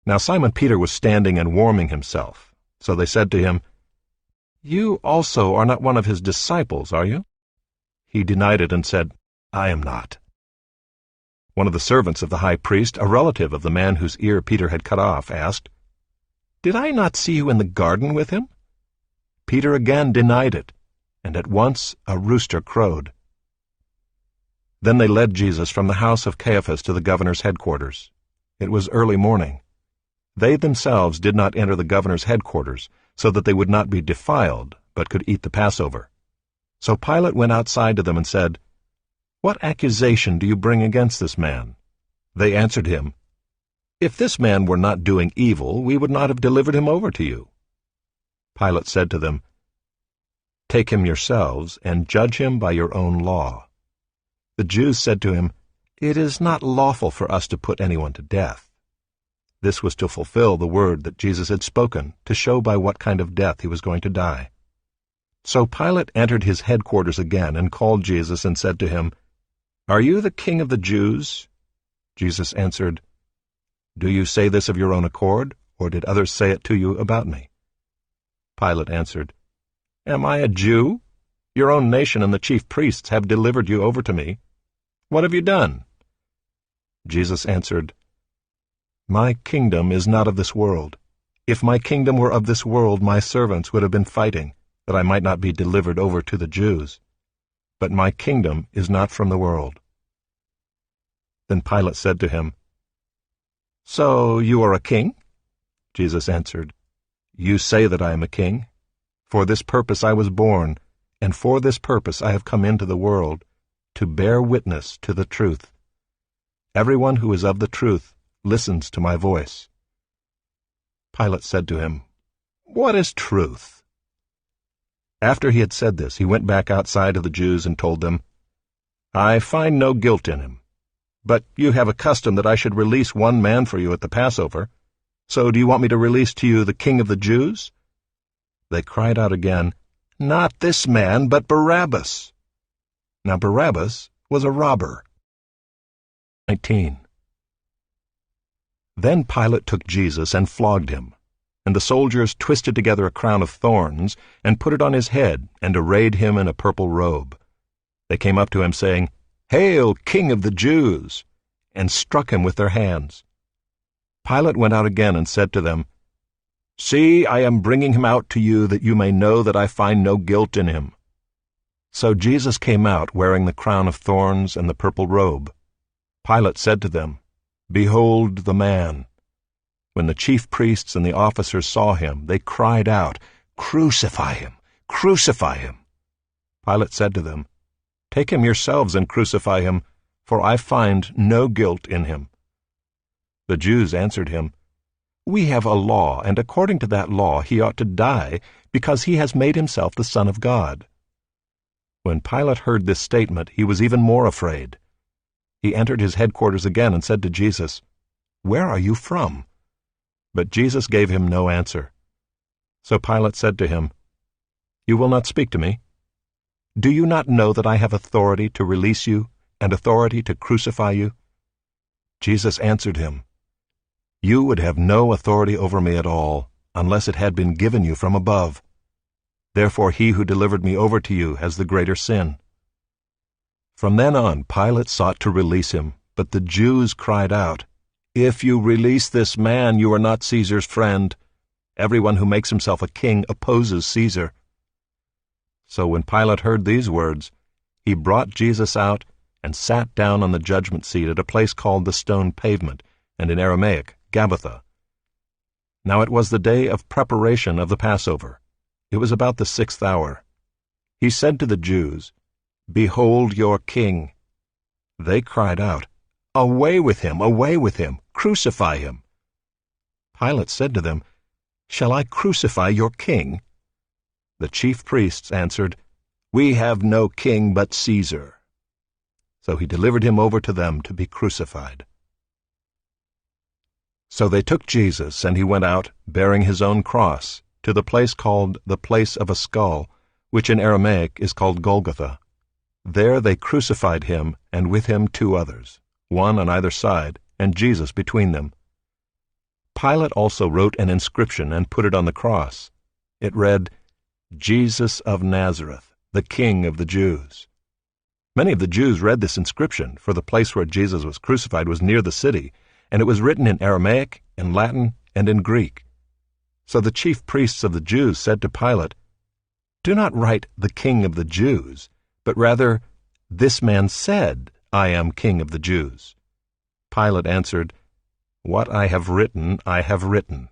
Now Simon Peter was standing and warming himself. So they said to him, "You also are not one of his disciples, are you?" He denied it and said, "I am not." One of the servants of the high priest, a relative of the man whose ear Peter had cut off, asked, "Did I not see you in the garden with him?" Peter again denied it, and at once a rooster crowed. Then they led Jesus from the house of Caiaphas to the governor's headquarters. It was early morning. They themselves did not enter the governor's headquarters, so that they would not be defiled, but could eat the Passover. So Pilate went outside to them and said, "What accusation do you bring against this man?" They answered him, "If this man were not doing evil, we would not have delivered him over to you." Pilate said to them, "Take him yourselves, and judge him by your own law." The Jews said to him, "It is not lawful for us to put anyone to death." This was to fulfill the word that Jesus had spoken, to show by what kind of death he was going to die. So Pilate entered his headquarters again and called Jesus and said to him, "Are you the king of the Jews?" Jesus answered, "Do you say this of your own accord, or did others say it to you about me?" Pilate answered, "Am I a Jew? Your own nation and the chief priests have delivered you over to me. What have you done?" Jesus answered, "My kingdom is not of this world. If my kingdom were of this world, my servants would have been fighting, that I might not be delivered over to the Jews. But my kingdom is not from the world." Then Pilate said to him, "So you are a king?" Jesus answered, "You say that I am a king. For this purpose I was born, and for this purpose I have come into the world, to bear witness to the truth. Everyone who is of the truth listens to my voice." Pilate said to him, "What is truth?" After he had said this, he went back outside to the Jews and told them, "I find no guilt in him. But you have a custom that I should release one man for you at the Passover. So do you want me to release to you the king of the Jews?" They cried out again, "Not this man, but Barabbas." Now Barabbas was a robber. 19. Then Pilate took Jesus and flogged him, and the soldiers twisted together a crown of thorns, and put it on his head, and arrayed him in a purple robe. They came up to him, saying, "Hail, King of the Jews!" and struck him with their hands. Pilate went out again and said to them, "See, I am bringing him out to you, that you may know that I find no guilt in him." So Jesus came out wearing the crown of thorns and the purple robe. Pilate said to them, "Behold the man." When the chief priests and the officers saw him, they cried out, "Crucify him! Crucify him!" Pilate said to them, "Take him yourselves and crucify him, for I find no guilt in him." The Jews answered him, "We have a law, and according to that law he ought to die, because he has made himself the Son of God." When Pilate heard this statement, he was even more afraid. He entered his headquarters again and said to Jesus, "Where are you from?" But Jesus gave him no answer. So Pilate said to him, "You will not speak to me? Do you not know that I have authority to release you and authority to crucify you?" Jesus answered him, "You would have no authority over me at all, unless it had been given you from above. Therefore he who delivered me over to you has the greater sin." From then on Pilate sought to release him, but the Jews cried out, "If you release this man, you are not Caesar's friend. Everyone who makes himself a king opposes Caesar." So when Pilate heard these words, he brought Jesus out and sat down on the judgment seat at a place called the Stone Pavement, and in Aramaic, Gabbatha. Now it was the day of preparation of the Passover. It was about the 6th hour. He said to the Jews, "Behold your king." They cried out, "Away with him! Away with him! Crucify him!" Pilate said to them, "Shall I crucify your king?" The chief priests answered, "We have no king but Caesar." So he delivered him over to them to be crucified. So they took Jesus, and he went out, bearing his own cross, to the place called the Place of a Skull, which in Aramaic is called Golgotha. There they crucified him, and with him 2 others, one on either side, and Jesus between them. Pilate also wrote an inscription and put it on the cross. It read, "Jesus of Nazareth, the King of the Jews." Many of the Jews read this inscription, for the place where Jesus was crucified was near the city, and it was written in Aramaic, in Latin, and in Greek. So the chief priests of the Jews said to Pilate, "Do not write the King of the Jews, but rather, 'This man said, I am King of the Jews.'" Pilate answered, "What I have written, I have written."